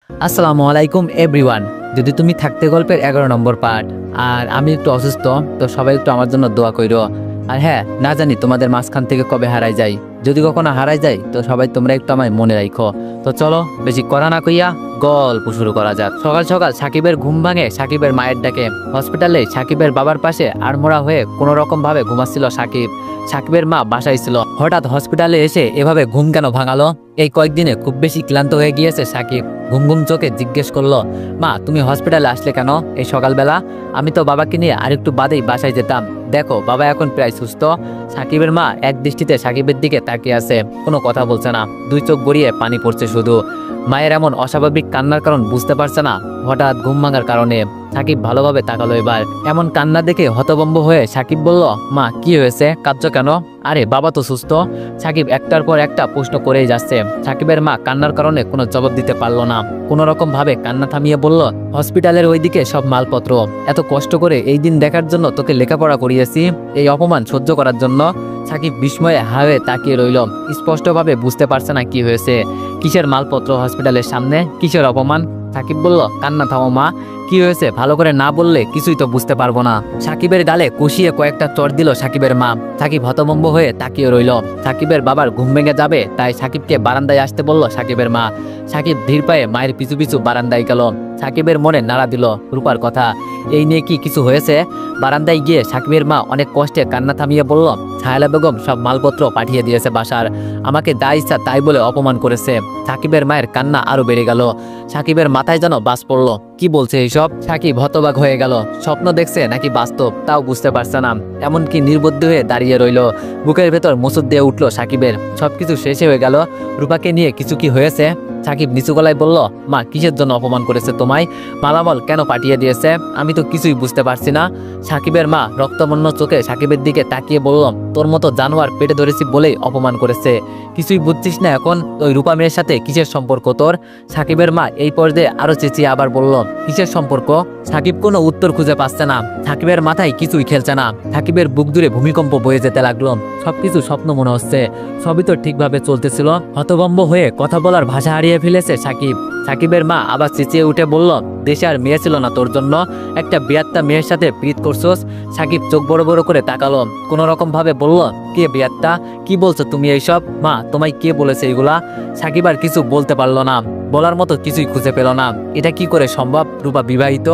আসসালামু আলাইকুম এভরিওয়ান। যদি তুমি থাকতে গল্পের 11 নম্বর পার্ট। আর আমি একটু অসুস্থ, তো সবাই একটু আমার জন্য দোয়া কইরো। আর হ্যাঁ, না জানি তোমাদের মাঝখান থেকে কবে হারাই যাই। যদি কখনো হারাই যাই তো সবাই তোমরা একটু আমায় মনে রাখো। তো চলো বেশি করা না কইয়া গল্প শুরু করা যাক। সকাল সকাল সাকিবের ঘুম ভাঙে সাকিবের মায়ের ডাকে। হসপিটালে সাকিবের বাবার পাশে আড়মোড়া হয়ে কোনো রকম ভাবে ঘুমাচ্ছিল সাকিব। সাকিবের মা বাসায় ছিল। হঠাৎ হসপিটালে এসে এভাবে ঘুম কেন ভাঙালো? এই কয়েকদিনে খুব বেশি ক্লান্ত হয়ে গিয়েছে সাকিব। ঘুম ঘুম চোখে জিজ্ঞেস করলো, মা তুমি হসপিটালে আসলে কেন এই সকালবেলা? আমি তো বাবাকে নিয়ে আরেকটু বাদেই বাসায় যেতাম। দেখো বাবা এখন প্রায় সুস্থ। সাকিবের মা এক দৃষ্টিতে সাকিবের দিকে তাকিয়ে আছে, কোনো কথা বলছে না। দুই চোখ গড়িয়ে পানি পড়ছে শুধু। মায়ের এমন অস্বাভাবিক কান্নার কারণ বুঝতে পারছে না, হঠাৎ ঘুম ভাঙার কারণে। সাকিব ভালোভাবে তাকালো এবার। এমন কান্না দেখে হতভম্ব হয়ে সাকিব বলল, মা কি হয়েছে, কাঁদছো কেন? আরে বাবা তো সুস্থ। সাকিব একটার পর একটা প্রশ্ন করেই যাচ্ছে। সাকিবের মা কান্নার কারণে কোনো জবাব দিতে পারলো না। কোনো রকম ভাবে কান্না থামিয়ে বলল, হসপিটালের ওইদিকে সব মালপত্র। এত কষ্ট করে এই দিন দেখার জন্য তোকে লেখাপড়া করিয়েছি, এই অপমান সহ্য করার জন্য। সাকিব বিস্ময়ে হাওয়ে তাকিয়ে রইল। স্পষ্টভাবে বুঝতে পারছে না কি হয়েছে। কিসের মালপত্র হসপিটালের সামনে, কিসের অপমান? সাকিব বলল, কান্না থামো মা, কি হয়েছে ভালো করে না বললে কিছুই তো বুঝতে পারবো না। সাকিবের গালে কষিয়ে কয়েকটা চড় দিল সাকিবের মা। সাকিব হতভম্ব হয়ে তাকিয়ে রইল। সাকিবের বাবার ঘুম ভেঙে যাবে তাই সাকিবকে বারান্দায় আসতে বলল সাকিবের মা। সাকিব ধীর পায়ে মায়ের পিছু পিছু বারান্দায় গেল। সাকিবের মনে নাড়া দিল রূপার কথা। এই নিয়ে কি কিছু হয়েছে? বারান্দায় গিয়ে সাকিবের মা অনেক কষ্টে কান্না থামিয়ে বলল, ছায়লা বেগম সব মালপত্র পাঠিয়ে দিয়েছে বাসার। আমাকে যা ইচ্ছা তাই বলে অপমান করেছে। সাকিবের মায়ের কান্না আরো বেড়ে গেল। সাকিবের মাথায় যেন বাজ পড়লো। কি বলছে এইসব? সাকিব হতবাক হয়ে গেল। স্বপ্ন দেখছে নাকি বাস্তব তাও বুঝতে পারছে না। এমনকি নির্বুদ্ধ হয়ে দাঁড়িয়ে রইল। বুকের ভেতর মুসুদ দিয়ে উঠলো সাকিবের। সবকিছু শেষে হয়ে গেল। রূপাকে নিয়ে কিছু কি হয়েছে? সাকিব নিচু গলায় বলল, মা কিসের জন্য অপমান করেছে তোমায়? মালামাল কেন পাঠিয়ে দিয়েছে? আমি তো কিছুই বুঝতে পারছি না। সাকিবের মা রক্তবর্ণ চোখে সাকিবের দিকে তাকিয়ে বলল, তোর মতো জানোয়ার পেটে ধরেছি বলেই অপমান করেছে। কিছুই বুঝছিস না এখন? ওই রূপা মেয়ের সাথে কিসের সম্পর্ক তোর? সাকিবের মা এই পর্যায়ে আরো চেঁচিয়ে আবার বলল, কিসের সম্পর্ক? সাকিব কোনো উত্তর খুঁজে পাচ্ছে না। সাকিবের মাথায় কিছুই খেলছে না। সাকিবের বুক জুড়ে ভূমিকম্প বয়ে যেতে লাগলো। সবকিছু স্বপ্ন মনে হচ্ছে। সবই তো ঠিকভাবে চলতেছিল। হতভম্ব হয়ে কথা বলার ভাষা হারিয়ে ফেলেছে সাকিব। সাকিবের মা আবার চেঁচিয়ে উঠে বলল, দেশে আর মেয়ে ছিল না তোর জন্য? একটা বিয়াত্তা মেয়ের সাথে প্রীত করছোস? সাকিব চোখ বড় বড় করে তাকালো। কোনো রকম ভাবে বলল, কে বিয়াত্তা? কি বলছো তুমি এইসব? মা তোমায় কে বলেছে এগুলা? সাকিব আর কিছু বলতে পারলো না। বলার মতো কিছুই খুঁজে পেল না। এটা কি করে সম্ভব? রূপা বিবাহিত?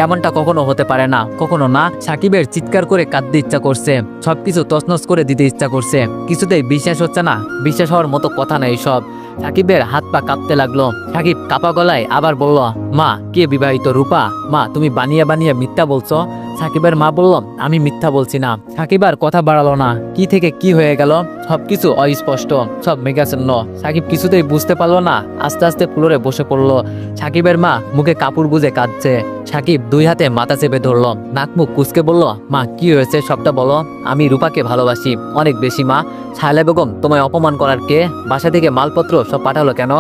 এমনটা কখনো হতে পারে না, কখনো না। সাকিবের চিৎকার করে কাঁদতে ইচ্ছা করছে। সবকিছু তছনছ করে দিতে ইচ্ছা করছে। কিছুতেই বিশ্বাস হচ্ছে না। বিশ্বাস হওয়ার মতো কথা না এইসব। সাকিবের হাত পা কাঁপতে লাগলো। সাকিব কাপা গলায় আবার বলল, মা কে বিবাহিত? রূপা? মা তুমি বানিয়ে বানিয়ে মিথ্যা বলছো। সাকিবের মা বলল, আমি মিথ্যা বলছি না। সাকিব আর কথা বাড়ালো না। কি থেকে কি হয়ে গেল সবকিছু অস্পষ্ট, সব মেঘাচ্ছন্ন। সাকিব কিছুতেই বুঝতে পারলো না। আস্তে আস্তে ফ্লোরে বসে পড়লো। সাকিবের মা মুখে কাপড় গুজে কাঁদছে। সাকিব দুই হাতে মাথা চেপে ধরলো। নাক মুখ কুচকে বলল, মা কি হয়েছে সবটা বলো। আমি রূপাকে ভালোবাসি অনেক বেশি মা। ছায়লা বেগম তোমায় অপমান করার কে? বাসা থেকে মালপত্র সব পাঠালো কেন?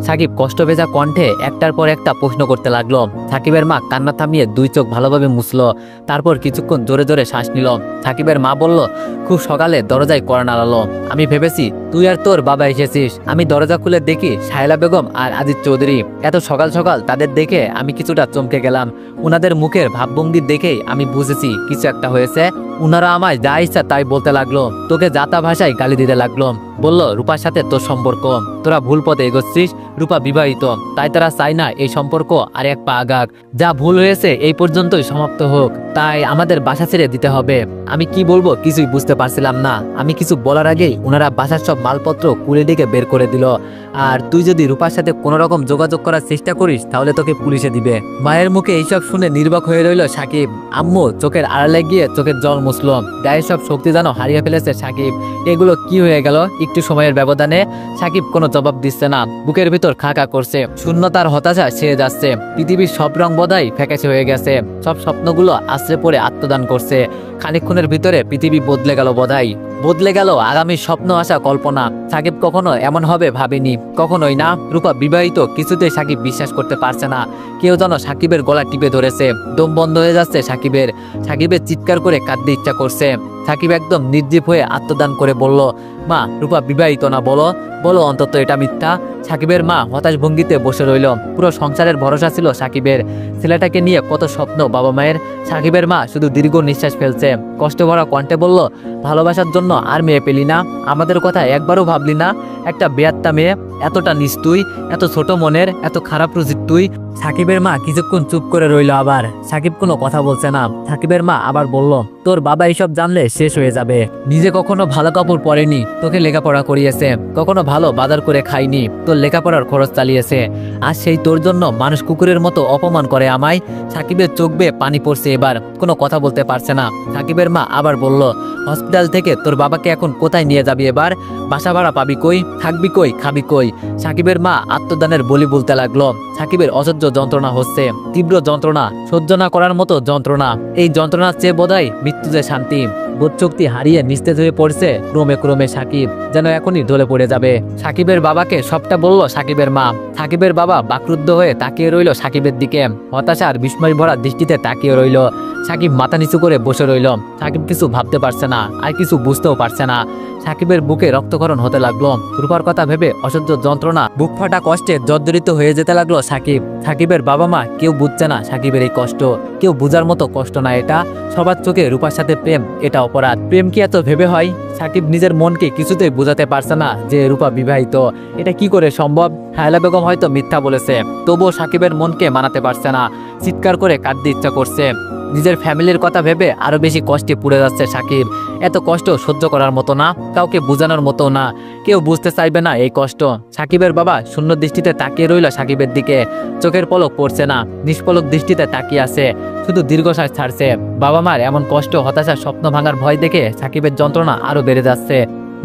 সাকিব কষ্ট ভেজা কণ্ঠে একটার পর একটা প্রশ্ন করতে লাগলো। সাকিবের মা কান্না থামিয়ে দুই চোখ ভালোভাবে মুছলো। তারপর কিছুক্ষণ জোরে জোরে শ্বাস নিল। সাকিবের মা বলল, খুব সকালে দরজায় কড়া নাড়ালো। আমি ভেবেছি তুই আর তোর বাবা এসেছিস। আমি দরজা খুলে দেখি শায়লা বেগম আর আজিজ চৌধুরী। এত সকাল সকাল তাদের দেখে আমি কিছুটা চমকে গেলাম। উনাদের মুখের ভাবভঙ্গি দেখেই আমি বুঝেছি কিছু একটা হয়েছে। উনারা আমায় যা ইচ্ছা তাই বলতে লাগলো। তোকে যাতা ভাষায় গালি দিতে লাগলো। বলল রূপার সাথে তোর সম্পর্ক, তোরা ভুল পথে এগোচ্ছিস। রূপা বিবাহিত, তাই তারা চায় না এই সম্পর্ক আর এক পা আগাক। যা ভুল হয়েছে এই পর্যন্তই সমাপ্ত হোক। তাই আমাদের বাসা ছেড়ে দিতে হবে। আমি কি বলবো কিছুই বুঝতে পারছিলাম না। আমি কিছু বলার আগেই ওনারা বাসার সব মালপত্র কুলে ডেকে বের করে দিল। আর তুই যদি রূপার সাথে কোনো রকম যোগাযোগ করার চেষ্টা করিস তাহলে তোকে পুলিশে দিবে। মায়ের মুখে এইসব শুনে নির্বাক হয়ে রইল সাকিব। আম্মু চোখের আড়ালে গিয়ে চোখের জল মুছলো। গায়ের সব শক্তি যেন হারিয়ে ফেলেছে সাকিব। এগুলো কি হয়ে গেল একটু সময়ের ব্যবধানে? সাকিব কোনো জবাব দিচ্ছে না। বুকের ভিতর খাঁকা করছে। শূন্যতার হতাশা ছেয়ে যাচ্ছে। পৃথিবীর সব রং বোধহয় ফ্যাকাশে হয়ে গেছে। সব স্বপ্নগুলো আশ্রে পড়ে আত্মদান করছে। খানিকক্ষণের ভিতরে পৃথিবী বদলে গেল বোধহয়। বদলে গেল আগামী স্বপ্ন আসা কল্পনা। সাকিব কখনো এমন হবে ভাবেনি, কখনোই না। রূপা বিবাহিত কিছুতেই সাকিব বিশ্বাস করতে পারছে না। কেউ যেন সাকিবের গলা টিপে ধরেছে। দম বন্ধ হয়ে যাচ্ছে সাকিবের। সাকিবের চিৎকার করে কাঁদতে ইচ্ছা করছে। সাকিব একদম নির্জীব হয়ে আত্মদান করে বলল, মা রূপা বিবাহিত না, বলো বলো অন্তত এটা মিথ্যা। সাকিবের মা হতাশ ভঙ্গিতে বসে রইল। পুরো সংসারের ভরসা ছিল সাকিবের, ছেলেটাকে নিয়ে কত স্বপ্ন বাবা মায়ের। সাকিবের মা শুধু দীর্ঘ নিঃশ্বাস ফেলছে, কষ্ট ভরা কণ্ঠে বলল, ভালোবাসার জন্য আর মেয়ে পেলি না? আমাদের কথা একবারও ভাবলি না? একটা বেয়াত্তা মেয়ে, এতটা নিস্তুই, এত ছোট মনের, এত খারাপ রুচির তুই। সাকিবের মা কিছুক্ষণ চুপ করে রইল। আবার সাকিব কোনো কথা বলছে না। সাকিবের মা আবার বলল, তোর বাবা এইসব জানলে শেষ হয়ে যাবে। নিজে কখনো ভালো কাপড় পরেনি, তোকে লেখাপড়া করিয়েছে, কখনো ভালো বাজার করে খাইনি, তোর লেখাপড়ার খরচ চালিয়েছে। আর সেই তোর জন্য মানুষ কুকুরের মতো অপমান করে আমায়। সাকিবের চোখ বেয়ে পানি পড়ছে, এবার কোনো কথা বলতে পারছে না। সাকিবের মা আবার বলল, হসপিটাল থেকে তোর বাবাকে এখন কোথায় নিয়ে যাবি এবার? বাসা ভাড়া পাবি কই? থাকবি কই? খাবি কই? সাকিবের মা আত্মদানের বলি বলতে লাগলো। সাকিবের অসহ্য যন্ত্রণা হচ্ছে, তীব্র যন্ত্রণা, সহ্য না করার মতো যন্ত্রণা। এই যন্ত্রণার চেয়ে বোধহয় মৃত্যু যে শান্তি। বোধশক্তি হারিয়ে নিস্তেজ হয়ে পড়ছে ক্রমে ক্রমে সাকিব, যেন এখনই ঢলে পড়ে যাবে। সাকিবের বাবাকে সবটা বলল সাকিবের মা। সাকিবের বাবা বাকরুদ্ধ হয়ে তাকিয়ে রইল সাকিবের দিকে, হতাশা আর বিস্ময় ভরা দৃষ্টিতে তাকিয়ে রইল। সাকিব মাথা নিচু করে বসে রইল। সাকিব কিছু ভাবতে পারছে না, আর কিছু বুঝতেও পারছে না। সাকিবের বুকে রক্তক্ষরণ হতে লাগলো। রূপার কথা ভেবে অসহ্য যন্ত্রণা, বুক ফাটা কষ্টে জর্জরিত হয়ে যেতে লাগলো সাকিব। সাকিবের বাবা মা কেউ বুঝছে না সাকিবের এই কষ্ট, কেউ বুঝার মতো কষ্ট না এটা। সবার চোখে রূপার সাথে প্রেম এটা অপরাধ। প্রেম কি এত ভেবে হয়? সাকিব নিজের মনকে কিছুতেই বোঝাতে পারছে না যে রূপা বিবাহিত। এটা কি করে সম্ভব? হায়লা বেগম হয়তো মিথ্যা বলেছে, তবুও সাকিবের মনকে মানাতে পারছে না। চিৎকার করে কাঁদতে ইচ্ছা করছে। নিজের ফ্যামিলির কথা ভেবে আরো বেশি কষ্টে পুড়ে যাচ্ছে সাকিব। এত কষ্ট সহ্য করার মতো না, কাউকে বোঝানোর মতো না, কেউ বুঝতে চাইবে না এই কষ্ট। সাকিবের বাবা শূন্য দৃষ্টিতে তাকিয়ে রইল সাকিবের দিকে, চোখের পলক পড়ছে না, নিষ্পলক দৃষ্টিতে তাকিয়ে আছে, শুধু দীর্ঘশ্বাস ছাড়ছে। বাবা মার এমন কষ্ট, হতাশা, স্বপ্ন ভাঙার ভয় দেখে সাকিবের যন্ত্রণা আরো বেড়ে যাচ্ছে।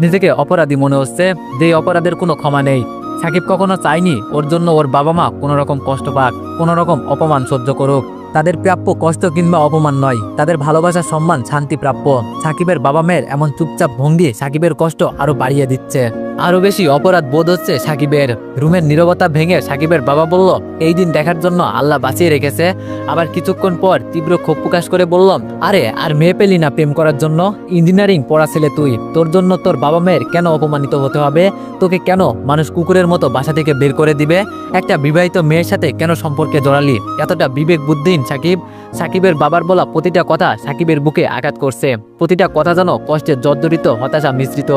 নিজেকে অপরাধী মনে হচ্ছে, যে অপরাধের কোনো ক্ষমা নেই। সাকিব কখনো চায়নি ওর জন্য ওর বাবা মা কোনো রকম কষ্ট পাক, কোনো রকম অপমান সহ্য করুক। তাদের প্রাপ্য কষ্ট কিংবা অপমান নয়, তাদের ভালোবাসা, সম্মান, শান্তি প্রাপ্য। সাকিবের বাবা মায়ের এমন চুপচাপ ভঙ্গি সাকিবের কষ্ট আরো বাড়িয়ে দিচ্ছে। আরো বেশি অপরাধ বোধ হচ্ছে সাকিবের। রুমের নীরবতা ভেঙে সাকিবের বাবা বলল, এই দিন দেখার জন্য আল্লাহ বাঁচিয়ে রেখেছে। আবার কিছুক্ষণ পর তীব্র ক্ষোভ প্রকাশ করে বলল, আরে আর মেয়ে পেলি না প্রেম করার জন্য? ইঞ্জিনিয়ারিং পড়া ছেলে তুই, তোর জন্য তোর বাবা মায়ের কেন অপমানিত হতে হবে? তোকে কেন মানুষ কুকুরের মতো বাসা থেকে বের করে দিবে? একটা বিবাহিত মেয়ের সাথে কেন সম্পর্কে জড়ালি? এতটা বিবেক বুদ্ধিহীন সাকিব। সাকিবের বাবার বলা প্রতিটা কথা সাকিবের বুকে আঘাত করছে। প্রতিটা কথা যেন কষ্টে জর্জরিত, হতাশা মিশ্রিত।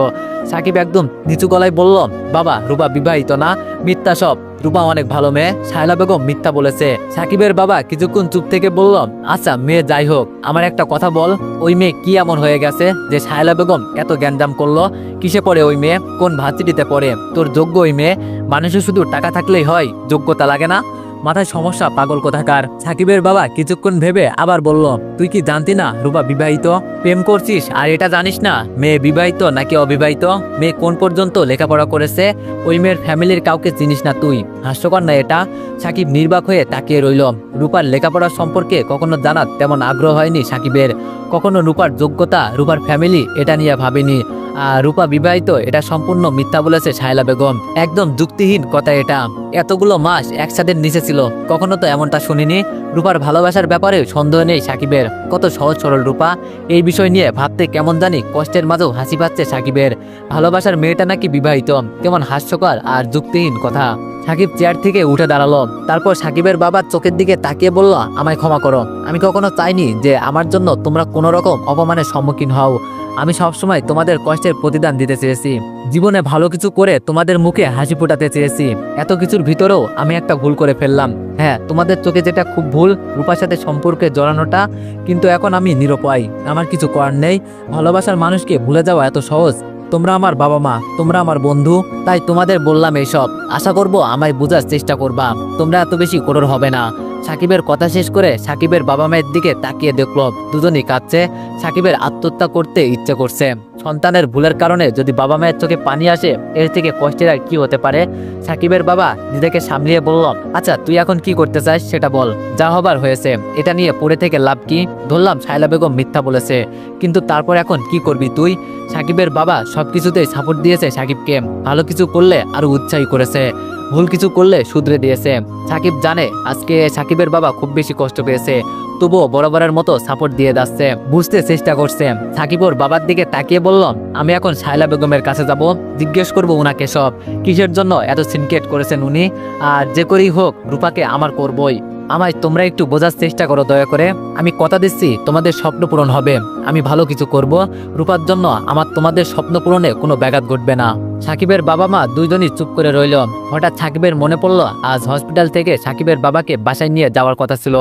সাকিব একদম নিচু গলায় বলল, বাবা রূপা বিবাহিত না, মিথ্যা সব। রূপা অনেক ভালো মেয়ে, শায়লা বেগম মিথ্যা বলেছে। সাকিবের বাবা কিছুক্ষণ চুপ থেকে বলল, আচ্ছা মেয়ে যাই হোক, আমার একটা কথা বল, ওই মেয়ে কি এমন হয়ে গেছে যে শায়লা বেগম এত জ্ঞানজাম করলো? কিসে পড়ে ওই মেয়ে? কোন ভার্সিটিতে পড়ে? তোর যোগ্য ওই মেয়ে? মানুষের শুধু টাকা থাকলেই হয়, যোগ্যতা লাগে না? মাথায় সমস্যা পাগল কোথাকার। সাকিবের বাবা কিছুক্ষণ ভেবে আবার বলল, তুই কি জানতি না রূপা বিবাহিত? প্রেম করছিস আর এটা জানিস না মেয়ে বিবাহিত নাকি অবিবাহিত? মেয়ে কোন পর্যন্ত লেখাপড়া করেছে? ওই মেয়ের ফ্যামিলির কাউকে চিনিস না তুই? হাস্যকর না এটা? সাকিব নির্বাক হয়ে তাকিয়ে রইল। রূপার লেখাপড়া সম্পর্কে কখনো জানার তেমন আগ্রহ হয়নি সাকিবের। কখনো রূপার যোগ্যতা, রূপার ফ্যামিলি এটা নিয়ে ভাবেনি। আর রূপা বিবাহিত এটা সম্পূর্ণ মিথ্যা বলেছে শায়লা বেগম। একদম যুক্তিহীন কথা এটা। এতগুলো মাস একসাথে নিচে ছিল, কখনো তো এমনটা শুনিনি। রূপার ভালোবাসার ব্যাপারে সন্দেহ নেই সাকিবের। কত সহজ সরল রূপা। এই বিষয় নিয়ে ভাবতে কেমন জানি কষ্টের মাঝেও হাসি পাচ্ছে সাকিবের। ভালোবাসার মেয়েটা নাকি বিবাহিত, কেমন হাস্যকর আর যুক্তিহীন কথা। সাকিব চেয়ার থেকে উঠে দাঁড়ালো। তারপর সাকিবের বাবার চোখের দিকে তাকিয়ে বলল, আমায় ক্ষমা করো। আমি কখনো চাইনি যে আমার জন্য তোমরা কোনো রকম অপমানের সম্মুখীন হও। আমি সবসময় তোমাদের কষ্টের প্রতিদান দিতে চেয়েছি। জীবনে ভালো কিছু করে তোমাদের মুখে হাসি ফোটাতে চেয়েছি। এত কিছুর ভিতরেও আমি একটা ভুল করে ফেললাম। হ্যাঁ, তোমাদের চোখে যেটা খুব ভুল, রূপার সাথে সম্পর্কে জড়ানোটা। কিন্তু এখন আমি নিরুপায়, আমার কিছু করার নেই। ভালোবাসার মানুষকে ভুলে যাওয়া এত সহজ? তোমরা আমার বাবা মা, তোমরা আমার বন্ধু, তাই তোমাদের বললাম এইসব। আশা করব আমায় বোঝার চেষ্টা করবা, তোমরা এত বেশি কঠোর হবে না। সাকিবের কথা শেষ করে সাকিবের বাবা মায়ের দিকে তাকিয়ে দেখল দুজনই কাঁদছে। সাকিবের আত্মহত্যা করতে ইচ্ছে করছে। সন্তানের ভুলের কারণে যদি বাবা মায়ের চোখে পানি আসে, এর থেকে কষ্টের আর কি হতে পারে? সাকিবের বাবা নিজেকে সামলিয়ে বলল, আচ্ছা তুই এখন কি করতে চাস সেটা বল। যা হবার হয়েছে, এটা নিয়ে পড়ে থেকে লাভ কি? ধরলাম শায়লা বেগম মিথ্যা বলেছে, কিন্তু তারপর এখন কি করবি তুই? সাকিবের বাবা সবকিছুতেই সাপোর্ট দিয়েছে সাকিবকে, ভালো কিছু করলে আরো উৎসাহী করেছে। ভুল কিছু করলে শুধরে দিয়েছে। সাকিব জানে আজকে সাকিবের বাবা খুব বেশি কষ্ট পেয়েছে, তবুও বরাবরের মতো সাপোর্ট দিয়ে যাচ্ছে, বুঝতে চেষ্টা করছে। সাকিব ওর বাবার দিকে তাকিয়ে বলল, আমি এখন শায়লা বেগমের কাছে যাব, জিজ্ঞেস করবো উনাকে সব কিসের জন্য এত সিনক্রেট করেছেন উনি, আর যে করেই হোক রূপাকে আমার করবই। আমায় তোমরা একটু বোঝার চেষ্টা করো দয়া করে, আমি কথা দিচ্ছি তোমাদের স্বপ্ন পূরণ হবে, আমি ভালো কিছু করব রূপার জন্য, আমার তোমাদের স্বপ্ন পূরণে কোনো ব্যাঘাত ঘটবে না। সাকিবের বাবা মা দুইজনই চুপ করে রইল। হঠাৎ সাকিবের মনে পড়ল আজ হসপিটাল থেকে সাকিবের বাবাকে বাসায় নিয়ে যাওয়ার কথা ছিল,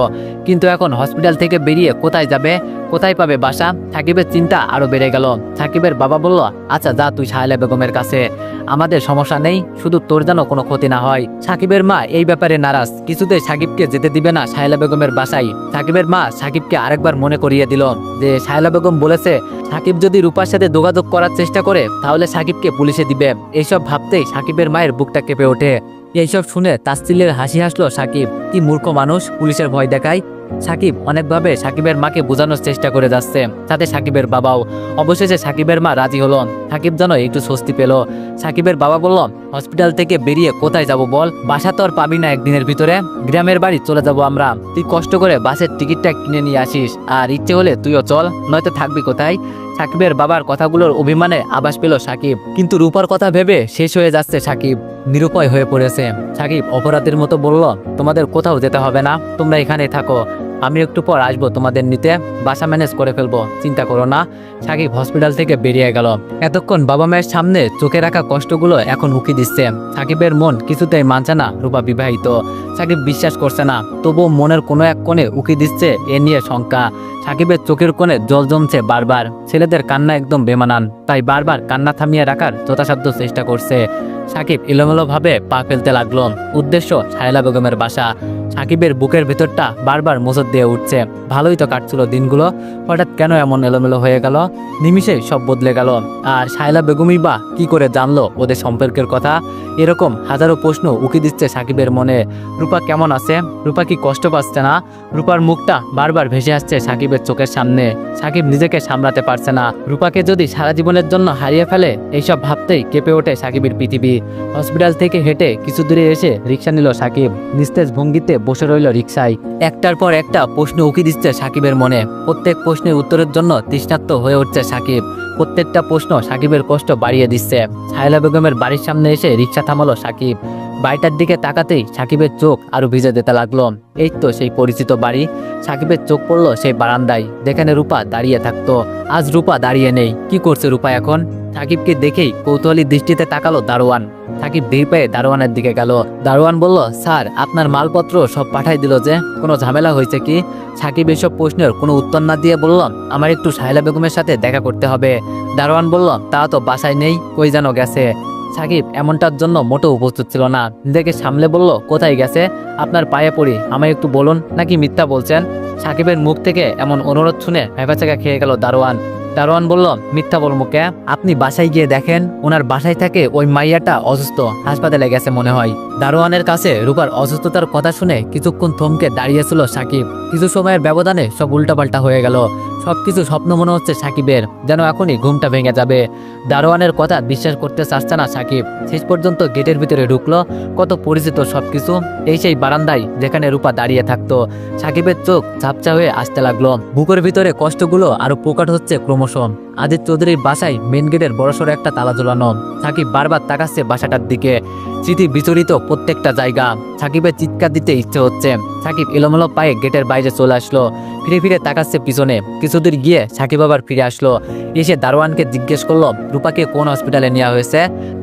কিন্তু এখন হসপিটাল থেকে বেরিয়ে কোথায় যাবে, কোথায় পাবে বাসা? সাকিবের চিন্তা আরো বেড়ে গেল। সাকিবের বাবা বলল, আচ্ছা যা তুই শায়লা বেগমের কাছে, আমাদের সমস্যা নেই, শুধু তোর যেন কোনো ক্ষতি না হয়। সাকিবের মা এই ব্যাপারে নারাজ, কিছুতেই সাকিবকে যেতে দিবে না শায়লা বেগমের বাসায়। সাকিবের মা সাকিবকে আরেকবার মনে করিয়ে দিল যে শায়লা বেগম বলেছে সাকিব যদি রূপার সাথে যোগাযোগ করার চেষ্টা করে তাহলে সাকিবকে পুলিশে দিবে। এইসব ভাবতেই সাকিবের মায়ের বুকটা কেঁপে ওঠে। এইসব শুনে তাচ্ছিল্যের হাসি হাসলো সাকিব, কি মূর্খ মানুষ, পুলিশের ভয় দেখায়। সাকিব অনেকভাবে সাকিবের মাকে বোঝানোর চেষ্টা করে যাচ্ছে, সাথে সাকিবের বাবাও। অবশেষে সাকিবের মা রাজি হলো। সাকিব যেন একটু স্বস্তি পেল। সাকিবের বাবা বলল, হসপিটাল থেকে বেরিয়ে কোথায় যাব বল, বাসা তো আর পাবি না একদিনের ভিতরে, গ্রামের বাড়ি চলে যাব আমরা, তুই কষ্ট করে বাসের টিকিটটা কিনে নিয়ে আসিস, আর ইচ্ছে হলে তুইও চল, নয়তো থাকবি কোথায়? সাকিবের বাবার কথাগুলোর অভিমানে আভাস পেল সাকিব, কিন্তু রূপার কথা ভেবে শেষ হয়ে যাচ্ছে সাকিব, নিরুপায় হয়ে পড়েছে। সাকিব অপরাধের মতো বলল, তোমাদের কোথাও যেতে হবে না, তোমরা এখানে থাকো, আমি একটু পর আসবো তোমাদের নিতে, বাসা ম্যানেজ করে ফেলবো, চিন্তা করো না। সাকিব হসপিটাল থেকে বেরিয়ে গেল। এতক্ষণ বাবা মায়ের সামনে চোখে রাখা কষ্টগুলো এখন উকি দিচ্ছে। সাকিবের মন কিছুতেই মানছে না রূপা বিবাহিত। সাকিব বিশ্বাস করছে না, তবুও মনের কোনো এক কোণে উকি দিচ্ছে এ নিয়ে শঙ্কা। সাকিবের চোখের কোণে জল জমছে বারবার, ছেলেদের কান্না একদম বেমানান, তাই বারবার কান্না থামিয়ে রাখার যথাসাধ্য চেষ্টা করছে। সাকিব এলোমেলোভাবে পা ফেলতে লাগলো, উদ্দেশ্য শায়লা বেগমের বাসা। সাকিবের বুকের ভেতরটা বারবার মোচড় দিয়ে উঠছে। ভালোই তো কাটছিল দিনগুলো, হঠাৎ কেন এমন এলোমেলো হয়ে গেল? নিমিষে সব বদলে গেল। আর শায়লা বেগমই বা কি করে জানলো ওদের সম্পর্কের কথা? এরকম হাজারো প্রশ্ন উকি দিচ্ছে সাকিবের মনে। রূপা কেমন আছে? রূপা কি কষ্ট পাচ্ছে না? রূপার মুখটা বারবার ভেসে আসছে সাকিবের চোখের সামনে। সাকিব নিজেকে সামলাতে পারছে না। রূপাকে যদি সারা জীবনের জন্য হারিয়ে ফেলে, এইসব ভাবতেই কেঁপে ওঠে সাকিবের পৃথিবী। হসপিটাল থেকে হেঁটে কিছু দূরে এসে রিক্সা নিল সাকিব, নিস্তেজ ভঙ্গিতে বসে রইল রিক্সায়। একটার পর একটা প্রশ্ন উকি দিচ্ছে সাকিবের মনে। প্রত্যেক প্রশ্নের উত্তরের জন্য তৃষ্ণার্ত হয়ে উঠছে সাকিব। প্রত্যেকটা প্রশ্ন সাকিবের কষ্ট বাড়িয়ে দিচ্ছে। শায়লা বেগমের বাড়ির সামনে এসে রিক্সা থামালো সাকিব। বাড়িটার দিকে তাকাতেই সাকিবের চোখ আরো ভিজে যেতে লাগলো। এই তো সেই পরিচিত বাড়ি। সাকিবের চোখ পড়লো সেই বারান্দায়, যেখানে রূপা দাঁড়িয়ে থাকতো। আজ রূপা দাঁড়িয়ে নেই। কি করছে রূপা এখন? সাকিবকে দেখেই কৌতূহলী দৃষ্টিতে তাকালো দারোয়ান। সাকিব ধীর পায়ে দারোয়ানের দিকে গেল। দারোয়ান বলল, স্যার আপনার মালপত্র সব পাঠাই দিল যে, কোনো ঝামেলা হয়েছে কি? সাকিব এসব প্রশ্নের কোনো উত্তর না দিয়ে বলল, আমার একটু শায়লা বেগমের সাথে দেখা করতে হবে। দারোয়ান বলল, তা তো বাসায় নেই, কই যেন গেছে। সাকিব এমনটার জন্য মোটেও উপস্থিত ছিল না। নিজেকে সামলে বলল, কোথায় গেছে? আপনার পায়ে পড়ি, আমায় একটু বলুন, নাকি মিথ্যা বলছেন? সাকিবের মুখ থেকে এমন অনুরোধ শুনে ভেবাচাকা খেয়ে গেল দারোয়ান। দারোয়ান বলল, মিথ্যা বলবো কে? আপনি বাসায় গিয়ে দেখেন, ওনার বাসায় থাকে ওই মাইয়াটা অসুস্থ, হাসপাতালে গেছে মনে হয়। দারোয়ানের কাছে রূপার অসুস্থতার কথা শুনে কিছুক্ষণ থমকে দাঁড়িয়েছিল সাকিব। কিছু সময়ের ব্যবধানে সব উল্টাপাল্টা হয়ে গেল। সবকিছু স্বপ্ন মনে হচ্ছে সাকিবের, যেন এখনই ঘুমটা ভেঙে যাবে। দারোয়ানের কথা বিশ্বাস করতে চাচ্ছে না সাকিব। শেষ পর্যন্ত গেটের ভিতরে ঢুকলো। কত পরিচিত সবকিছু। এই সেই বারান্দায় যেখানে রূপা দাঁড়িয়ে থাকতো। সাকিবের চোখ ঝাপসা হয়ে আসতে লাগলো। বুকের ভিতরে কষ্টগুলো আরো প্রকট হচ্ছে ক্রমশ। আজিজ চৌধুরীর বাসায় মেন গেটের বড়সড় একটা তালা ঝোলানো। সাকিব বারবার তাকাচ্ছে বাসাটার দিকে। স্মৃতি বিচরিত প্রত্যেকটা জায়গা। সাকিবের চিৎকার দিতে ইচ্ছে হচ্ছে। সাকিব এলোমেলো পায়ে গেটের বাইরে চলে আসলো। ফিরে ফিরে তাকাচ্ছে পিছনে। কিছুদূর গিয়ে সাকিব আবার ফিরে আসলো। এসে দারোয়ানকে জিজ্ঞেস করলো, রূপাকে কোন হসপিটালে নেওয়া হয়েছে?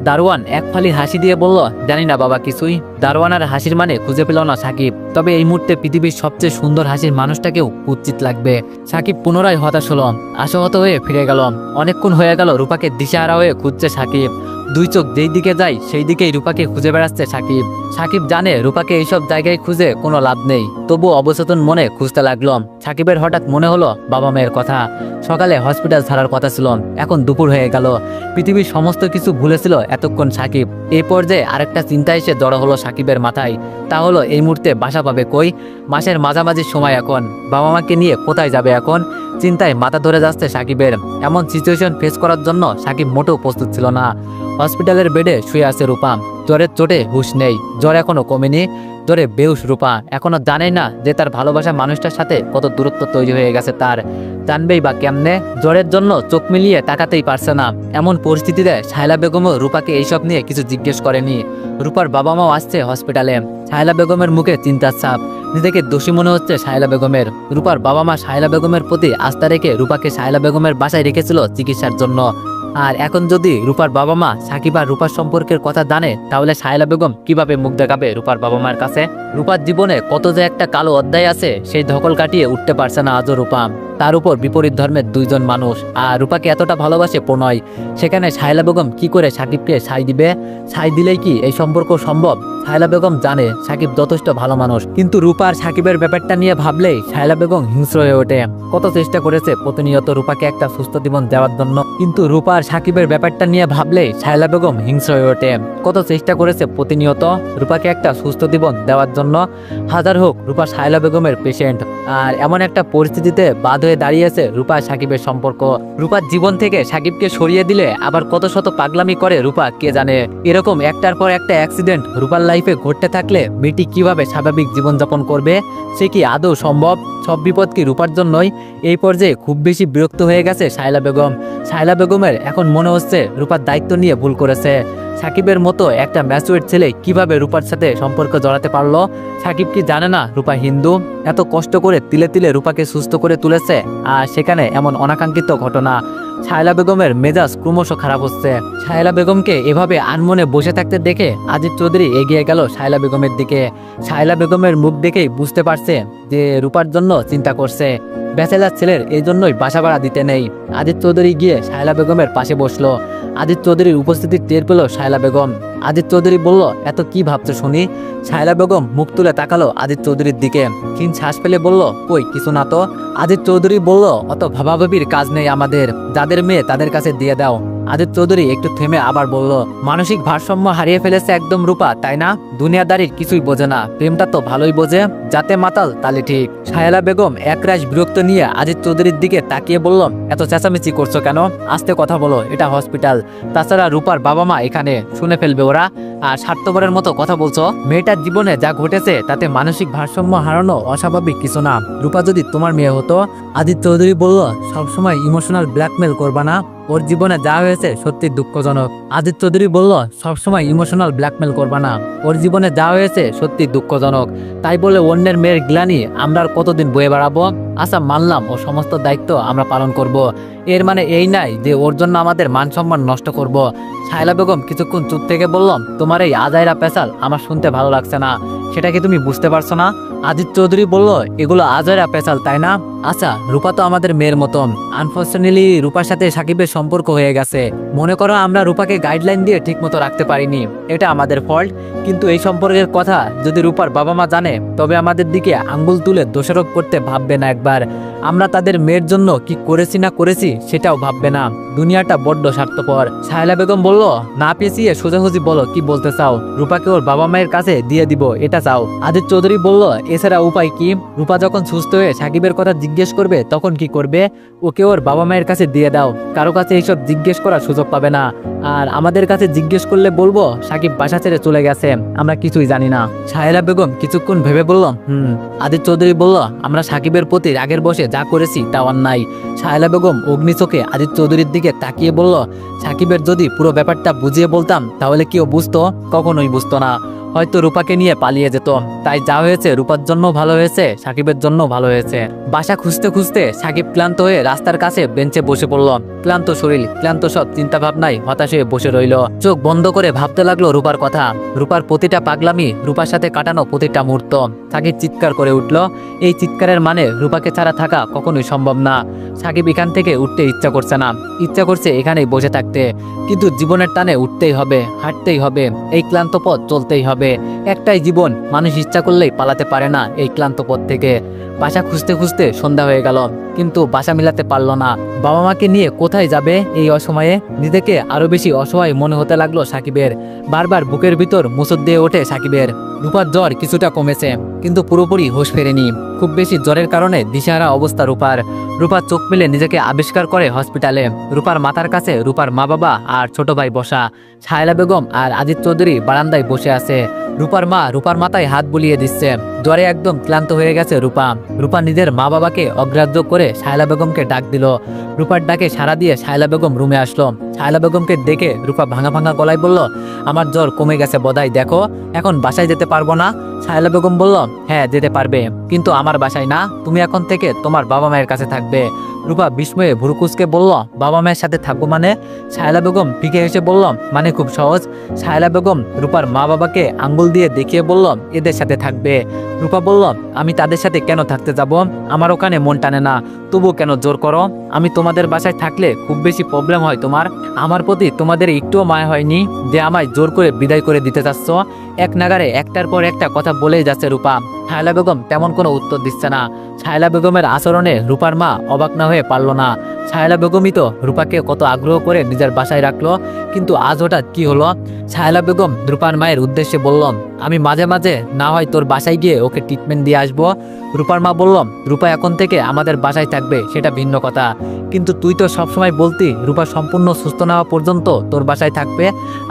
দারোয়ান এক ফালি হাসি দিয়ে বলল, জানি না বাবা কিছুই। দারোয়ানের হাসির মানে খুঁজে পেল না সাকিব। তবে এই মুহূর্তে পৃথিবীর সবচেয়ে সুন্দর হাসির মানুষটাকেও কুৎসিত লাগবে। সাকিব পুনরায় হতাশ হলো। আশাহত হয়ে ফিরে গেল। অনেকক্ষণ হয়ে গেল রূপাকে দিশাহারা হয়ে খুঁজছে সাকিব। দুই চোখ যেই দিকে যায় সেই দিকেই রূপাকে খুঁজে বেড়াচ্ছে সাকিব। সাকিব জানে রূপাকে এইসব জায়গায় খুঁজে কোনো লাভ নেই, তবু অবচেতন মনে খুঁজতে লাগলো। সাকিবের হঠাৎ মনে হলো বাবা মায়ের কথা। সকালে হসপিটাল ছাড়ার কথা ছিল, এখন দুপুর হয়ে গেল। পৃথিবীর সমস্ত কিছু ভুলেছিল এতক্ষণ সাকিব। এই পর্যায়ে আরেকটা চিন্তা এসে জড়ো হলো সাকিবের মাথায়। তা হলো এই মুহূর্তে বাসা পাবে কই? মাসের মাঝামাঝি সময় এখন। বাবা মাকে নিয়ে কোথায় যাবে এখন? চিন্তায় মাথা ধরে যাচ্ছে সাকিবের। এমন সিচুয়েশন ফেস করার জন্য সাকিব মোটেও প্রস্তুত ছিল না। হসপিটালের বেডে শুয়ে আছে রূপা। জ্বরের চোটে হুঁশ নেই, জ্বর এখনো কমেনি, জ্বরে বেহুশ রূপা। এখনো জানেই না যে তার ভালোবাসা মানুষটার সাথে কত দূরত্ব তৈরি হয়ে গেছে তার। জানবেই বা কেমনে? জ্বরের জন্য চোখ মিলিয়ে তাকাতেই পারছে না। এমন পরিস্থিতিতে শায়লা বেগমও রূপাকে এইসব নিয়ে কিছু জিজ্ঞেস করেনি। রূপার বাবা মাও আসছে হসপিটালে। শায়লা বেগমের মুখে চিন্তার ছাপ। নিজেকে দোষী মনে হচ্ছে শায়লা বেগমের। রূপার বাবা মা শায়লা বেগমের প্রতি আস্থা রেখে রূপাকে শায়লা বেগমের বাসায় রেখেছিল চিকিৎসার জন্য। আর এখন যদি রূপার বাবা মা সাকিব আর রূপার সম্পর্কের কথা জানে, তাহলে শায়লা বেগম কিভাবে মুখ দেখাবে রূপার বাবা মার কাছে? রূপার জীবনে কত যে একটা কালো অধ্যায় আছে, সেই ধকল কাটিয়ে উঠতে পারছে না আজও রূপা। তার উপর বিপরীত ধর্মের দুইজন মানুষ। আর রূপাকে এতটা ভালোবাসে প্রণয়, সেখানে শায়লা বেগম কি করে সাকিবকে সাই দিবে? সাই দিলেই কি এই সম্পর্ক সম্ভব? শায়লা বেগম জানে সাকিব যথেষ্ট ভালো মানুষ, কিন্তু রূপার সাকিবের ব্যাপারটা নিয়ে ভাবলেই শায়লা বেগম হিংস্র হয়ে ওঠে। কত চেষ্টা করেছে প্রতিনিয়ত রূপাকে একটা সুস্থ জীবন দেওয়ার জন্য, কিন্তু রূপার সাকিবের ব্যাপারটা নিয়ে ভাবলেই শায়লা বেগম হিংস্র হয়ে ওঠে। কত চেষ্টা করেছে প্রতিনিয়ত রূপাকে একটা সুস্থ জীবন দেওয়ার জন্য। হাজার হোক রূপা শায়লা বেগমের পেশেন্ট। আর এমন একটা পরিস্থিতিতে বাদ হয়ে দাঁড়িয়েছে রূপা সাকিবের সম্পর্ক। রূপার জীবন থেকে সাকিবকে সরিয়ে দিলে আবার কত শত পাগলামি করে রূপা কে জানে। এরকম একটার পর একটা অ্যাক্সিডেন্ট রূপার লাইফে ঘটতে থাকলে মেয়েটি কিভাবে স্বাভাবিক জীবনযাপন করবে? সে কি আদৌ সম্ভব? সব বিপদ কি রূপার জন্যই? এই পর্যায়ে খুব বেশি বিরক্ত হয়ে গেছে শায়লা বেগম। শায়লা বেগমের এখন মনে হচ্ছে রূপার দায়িত্ব নিয়ে ভুল করেছে। সাকিবের মতো একটা ম্যাচুয়ার ছেলে কিভাবে রূপার সাথে সম্পর্ক জড়াতে পারলো? সাকিব কি জানে না রূপা হিন্দু? এত কষ্ট করে তিলে তিলে রূপাকে সুস্থ করে তুলেছে, আর সেখানে এমন অনাকাঙ্ক্ষিত ঘটনা। শায়লা বেগমের মেজাজ ক্রমশ খারাপ হচ্ছে। শায়লা বেগমকে এভাবে আনমনে বসে থাকতে দেখে আজিজ চৌধুরী এগিয়ে গেল শায়লা বেগমের দিকে। শায়লা বেগমের মুখ দেখেই বুঝতে পারছে যে রূপার জন্য চিন্তা করছে। ব্যাচেলার ছেলের এই জন্যই বাসা ভাড়া দিতে নেই। আজিজ চৌধুরী গিয়ে শায়লা বেগমের পাশে বসলো। আজিজ চৌধুরীর উপস্থিতি টের পেল শায়লা বেগম। আজিজ চৌধুরী বলল, এত কি ভাবছো শুনি? শায়লা বেগম মুখ তুলে তাকালো আজিজ চৌধুরীর দিকে, ক্ষীণ শ্বাস ফেলে বলল, কই কিছু না তো। আজিজ চৌধুরী বলল, অত ভাবাভাবির কাজ নেই আমাদের, যাদের মেয়ে তাদের কাছে দিয়ে দাও। আজিজ চৌধুরী একটু থেমে আবার বলল, মানসিক ভারসাম্য হারিয়ে ফেলেছে একদম রূপা, তাই না? দুনিয়াদারির কিছুই বোঝে না, প্রেমটা তো ভালোই বোঝে, যাতে মাতাল তালে ঠিক। শায়লা বেগম একরাশ বিরক্ত নিয়ে আজিজ চৌধুরীর দিকে তাকিয়ে বলল, এত চেঁচামেচি করছো কেন? আস্তে কথা বলো, এটা হসপিটাল। তাছাড়া রূপার বাবা মা এখানে, শুনে ফেলবে ওরা। আর স্বার্থপরের মতো কথা বলছো। মেয়েটার জীবনে যা ঘটেছে তাতে মানসিক ভারসাম্য হারানো অস্বাভাবিক কিছু না। রূপা যদি তোমার মেয়ে হতো। আজিজ চৌধুরী বলল, সবসময় ইমোশনাল ব্ল্যাকমেল করবা না, ওর জীবনে যা হয়েছে সত্যি দুঃখজনক। আজিজ চৌধুরী বলল, সবসময় ইমোশনাল ব্ল্যাকমেল করবা না, ওর জীবনে যা হয়েছে সত্যি দুঃখজনক। তাই বলে অন্যের মেয়ের গ্লানি আমরা আর কতদিন বয়ে বেড়াবো? আচ্ছা মানলাম, ও সমস্ত দায়িত্ব আমরা পালন করব, এর মানে এই নাই যে ওর জন্য আমাদের মান সম্মান নষ্ট করব। শায়লা বেগম কিছুক্ষণ চুপ থেকে বললাম, তোমার এই আজাইরা পেশাল আমার শুনতে ভালো লাগছে না, সেটা কি তুমি বুঝতে পারছো না? আজিজ চৌধুরী বলল, এগুলো আজাইরা পেশাল তাই না? আচ্ছা রূপা তো আমাদের মেয়ের মতন। আনফর্চুনেটলি রূপার সাথে সাকিবের সম্পর্ক হয়ে গেছে। মনে করো আমরা রূপাকে গাইডলাইন দিয়ে ঠিক মতো রাখতে পারিনি, এটা আমাদের ফল্ট। কিন্তু এই সম্পর্কের কথা যদি রূপার বাবা মা জানে, তবে আমাদের দিকে আঙ্গুল তুলে দোষারোপ করতে ভাববে না একবার। আমরা তাদের মেয়ের জন্য কি করেছি না করেছি সেটাও ভাববে না। দুনিয়াটা বড্ড স্বার্থপর। শায়লা বেগম বলল, না পেঁচিয়ে সোজাসুজি বলো কি বলতে চাও। রূপাকে ওর বাবা মায়ের কাছে দিয়ে দিব এটা চাও? আজিজ চৌধুরী বলল, এছাড়া উপায় কি? রূপা যখন সুস্থ হয়ে সাকিবের কথা জিজ্ঞেস করবে তখন কি করবে? ওকে ওর বাবা মায়ের কাছে দিয়ে দাও, কারো কাছে এইসব জিজ্ঞেস করার সুযোগ পাবে না। আর আমাদের কাছে জিজ্ঞেস করলে বলবো সাকিব বাসা ছেড়ে চলে গেছে, আমরা কিছুই জানি না। শায়লা বেগম কিছুক্ষণ ভেবে বলল, আজিজ চৌধুরী বলল, আমরা সাকিবের প্রতি রাগের বসে যা করেছি তা অন্যায়। শায়লা বেগম অগ্নিচোখে আজিজ চৌধুরীর দিকে তাকিয়ে বলল, সাকিবের যদি পুরো ব্যাপারটা বুঝিয়ে বলতাম তাহলে কি ও বুঝতো? কখনোই বুঝতো না, হয়তো রূপাকে নিয়ে পালিয়ে যেত। তাই যা হয়েছে রূপার জন্য ভালো হয়েছে, সাকিবের জন্য ভালো হয়েছে। বাসা খুঁজতে খুঁজতে সাকিব ক্লান্ত হয়ে রাস্তার কাছে বেঞ্চে বসে পড়ল। ক্লান্ত শরীর, ক্লান্ত সব চিন্তা ভাবনায় হতাশ হয়ে বসে রইল। চোখ বন্ধ করে ভাবতে লাগলো রূপার কথা, রূপার প্রতিটা পাগলামি, রূপার সাথে কাটানো প্রতিটা মুহূর্ত। সাকিব চিৎকার করে উঠল। এই চিৎকারের মানে রূপাকে ছাড়া থাকা কখনোই সম্ভব না। সাকিব এখান থেকে উঠতে ইচ্ছা করছে না, ইচ্ছা করছে এখানেই বসে থাকতে। কিন্তু জীবনের টানে উঠতেই হবে, হাঁটতেই হবে, এই ক্লান্ত পথ চলতেই হবে। একটাই জীবন, মানুষ ইচ্ছা করলেই পালাতে পারে না এই ক্লান্ত পথ থেকে। বাসা খুঁজতে খুঁজতে সন্ধ্যা হয়ে গেল, কিন্তু বাসা মিলাতে পারলো না। বাবা মাকে নিয়ে কোথায় যাবে এই অসময়ে? নিজেকে আরো বেশি অসহায় মনে হতে লাগলো সাকিবের। বারবার বুকের ভিতর মুসুদ দিয়ে ওঠে সাকিবের। রূপার জ্বর কিছুটা কমেছে, কিন্তু পুরোপুরি হুঁশ ফেরেনি। খুব বেশি জ্বরের কারণে দিশেহারা অবস্থা রূপার। রূপা চোখ মেলে নিজেকে আবিষ্কার করে হসপিটালে। রূপার মাথার কাছে রূপার মা বাবা আর ছোট ভাই বসা। ছায়লা বেগম আর আজিজ চৌধুরী বারান্দায় বসে আছে। রূপার মা রূপার মাথায় হাত বুলিয়ে দিচ্ছে। জ্বরে একদম ক্লান্ত হয়ে গেছে রূপা। রূপা নিজের মা বাবাকে অগ্রাহ্য করে ছায়লা বেগমকে ডাক দিল। রূপার ডাকে সাড়া দিয়ে ছায়লা বেগম রুমে আসলো। ছায়লা বেগমকে দেখে রূপা ভাঙা ভাঙা গলায় বলল, আমার জ্বর কমে গেছে বোধহয়, দেখো এখন বাসায় যেতে পারবো না? ছায়লা বেগম বলল, হ্যাঁ যেতে পারবে, কিন্তু আমার বাসায় না, তুমি এখন থেকে তোমার বাবা মায়ের কাছে থাকবে। রূপা বিস্ময়ে ভুরুকুসকে বলল, বাবা মায়ের সাথে থাকবো মানে? ছায়লা বেগম ফিকে হেসে বলল, মানে খুব সহজ। ছায়লা বেগম রূপার মা বাবাকে আঙ্গুল দিয়ে দেখিয়ে বলল, এদের সাথে থাকবে। রূপা বলল, আমি তাদের সাথে কেন থাকতে যাব? আমার ওখানে মন টানে না, তবু কেন জোর করো? আমি তোমাদের বাসায় থাকলে খুব বেশি প্রবলেম হয় তোমার? আমার প্রতি তোমাদের একটুও মায়া হয়নি যে আমায় জোর করে বিদায় করে দিতে চাচ্ছ? এক নাগারে একটার পর একটা কথা বলেই যাচ্ছে রূপা। ছায়লা বেগম তেমন কোনো উত্তর দিচ্ছে না। ছায়লা বেগমের আচরণে রূপার মা অবাক না হয়ে পারল না। ছায়লা বেগমই তো রূপাকে কত আগ্রহ করে নিজের বাসায় রাখলো, কিন্তু আজ হঠাৎ কি হলো? ছায়লা বেগম রূপার মায়ের উদ্দেশ্যে বলল, আমি মাঝে মাঝে না হয় তোর বাসায় গিয়ে ওকে ট্রিটমেন্ট দিয়ে আসবো। রূপার মা বলল, রূপা এখন থেকে আমাদের বাসায় থাকবে সেটা ভিন্ন কথা, কিন্তু তুই তো সবসময় বলতি রূপা সম্পূর্ণ সুস্থ না হওয়া পর্যন্ত তোর বাসায় থাকবে।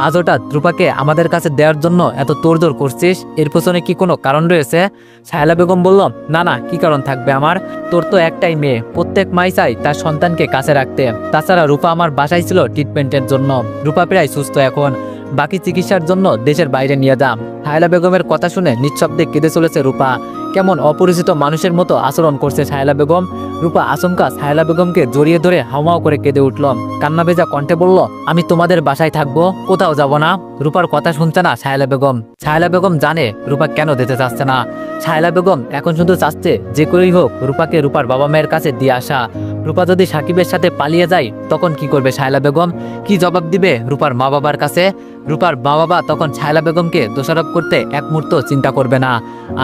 আজ হঠাৎ রূপাকে আমাদের কাছে দেওয়ার জন্য এত তোড়জোড় করছিস, এর পেছনে কি কোনো কারণ রয়েছে? ছায়লা বেগম বলল, না না, কি কারণ থাকবে আমার? তোর তো একটাই মেয়ে, প্রত্যেক মাই চাই তার সন্তানকে কাছে রাখতে। তাছাড়া রূপা আমার বাসায় ছিল ট্রিটমেন্টের জন্য, রূপা প্রায় সুস্থ এখন, বাকি চিকিৎসার জন্য দেশের বাইরে নিয়ে যাম। ছায়লা বেগমের কথা শুনে নিঃশব্দে কেঁদে চলেছে রূপা। কেমন অপরিচিত মানুষের মতো আচরণ করছে ছায়লা বেগম। রূপা আচমকা ছায়লা বেগমকে জড়িয়ে ধরে হাওমাও করে কেঁদে উঠল। কান্না ভেজা কণ্ঠে বলল, আমি তোমাদের বাসায় থাকবো, কোথাও যাব না। রূপার কথা শুনছে না ছায়লা বেগম। ছায়লা বেগম জানে রূপা কেন যেতে চাচ্ছে না। ছায়লা বেগম এখন শুধু চাচ্ছে যে করেই হোক রূপাকে রূপার বাবা মায়ের কাছে দিয়ে আসা। রূপা যদি সাকিবের সাথে পালিয়ে যায় তখন কি করবে ছায়লা বেগম? কি জবাব দিবে রূপার মা বাবার কাছে? রূপার মা বাবা তখন ছায়লা বেগমকে দোষারোপ করতে এক মুহূর্ত চিন্তা করবে না।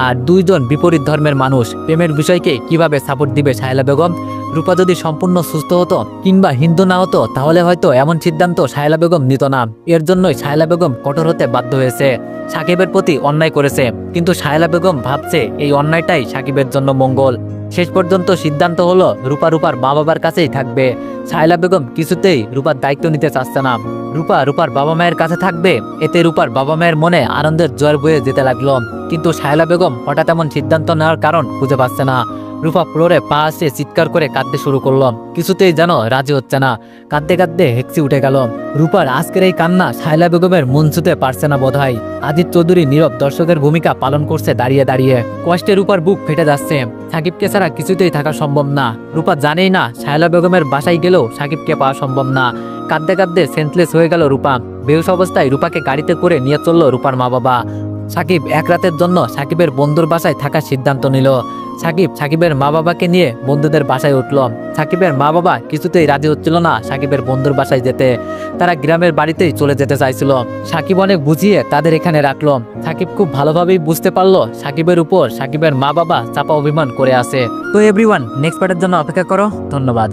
আর দুইজন বিপরীত ধর্মের মানুষ প্রেমের বিষয়কে কিভাবে সাপোর্ট দিবে ছায়লা বেগম? রূপা যদি সম্পূর্ণ সুস্থ হতো কিংবা হিন্দু না হতো তাহলে হয়তো এমন সিদ্ধান্ত ছায়লা বেগম নিত না। এর জন্যই ছায়লা বেগম কঠোর হতে বাধ্য হয়েছে। সাকিবের প্রতি অন্যায় করেছে, কিন্তু ছায়লা বেগম ভাবছে এই অন্যায়টাই সাকিবের জন্য মঙ্গল। শেষ পর্যন্ত সিদ্ধান্ত হলো রূপার মা বাবার কাছেই থাকবে। ছায়লা বেগম কিছুতেই রূপার দায়িত্ব নিতে চাচ্ছে না। রূপার বাবা মায়ের কাছে থাকবে, এতে রূপার বাবা মায়ের মনে আনন্দের জোয়ার বয়ে যেতে লাগলো। কিন্তু ছায়লা বেগম হঠাৎ এমন সিদ্ধান্ত নেওয়ার কারণ খুঁজে পাচ্ছে না। রূপা ফ্লোরে পা আসে চিৎকার করে কাঁদতে শুরু করলো, কিছুতেই যেন রাজি হচ্ছে না। কাঁদতে কাঁদতে হেঁচি উঠে গেল। রূপার আজকের এই কান্না ছায়লা বেগমের মন ছুঁতে পারছে না বোধহয়। আজিজ চৌধুরী নীরব দর্শকের ভূমিকা পালন করছে দাঁড়িয়ে দাঁড়িয়ে। কষ্টে রূপার বুক ফেটে যাচ্ছে। সাকিবকে ছাড়া কিছুতেই থাকা সম্ভব না। রূপা জানেই না ছায়লা বেগমের বাসায় গেলেও সাকিবকে পাওয়া সম্ভব না। কাঁদতে কাঁদতে সেন্সলেস হয়ে গেল রূপা। বেহুশ অবস্থায় রূপাকে গাড়িতে করে নিয়ে চলল রূপার মা বাবা। সাকিব এক রাতের জন্য সাকিবের বন্ধুর বাসায় থাকার সিদ্ধান্ত নিল। সাকিবের মা বাবাকে নিয়ে বন্ধুদের বাসায় উঠল। সাকিবের মা বাবা কিছুতেই রাজি হচ্ছিল না সাকিবের বন্ধুর বাসায় যেতে। তারা গ্রামের বাড়িতেই চলে যেতে চাইছিল। সাকিব অনেক বুঝিয়ে তাদের এখানে রাখলো। সাকিব খুব ভালোভাবেই বুঝতে পারলো সাকিবের উপর সাকিবের মা বাবা চাপা অভিমান করে আছে। তো এভরিওয়ান, নেক্সট পার্টের জন্য অপেক্ষা করো। ধন্যবাদ।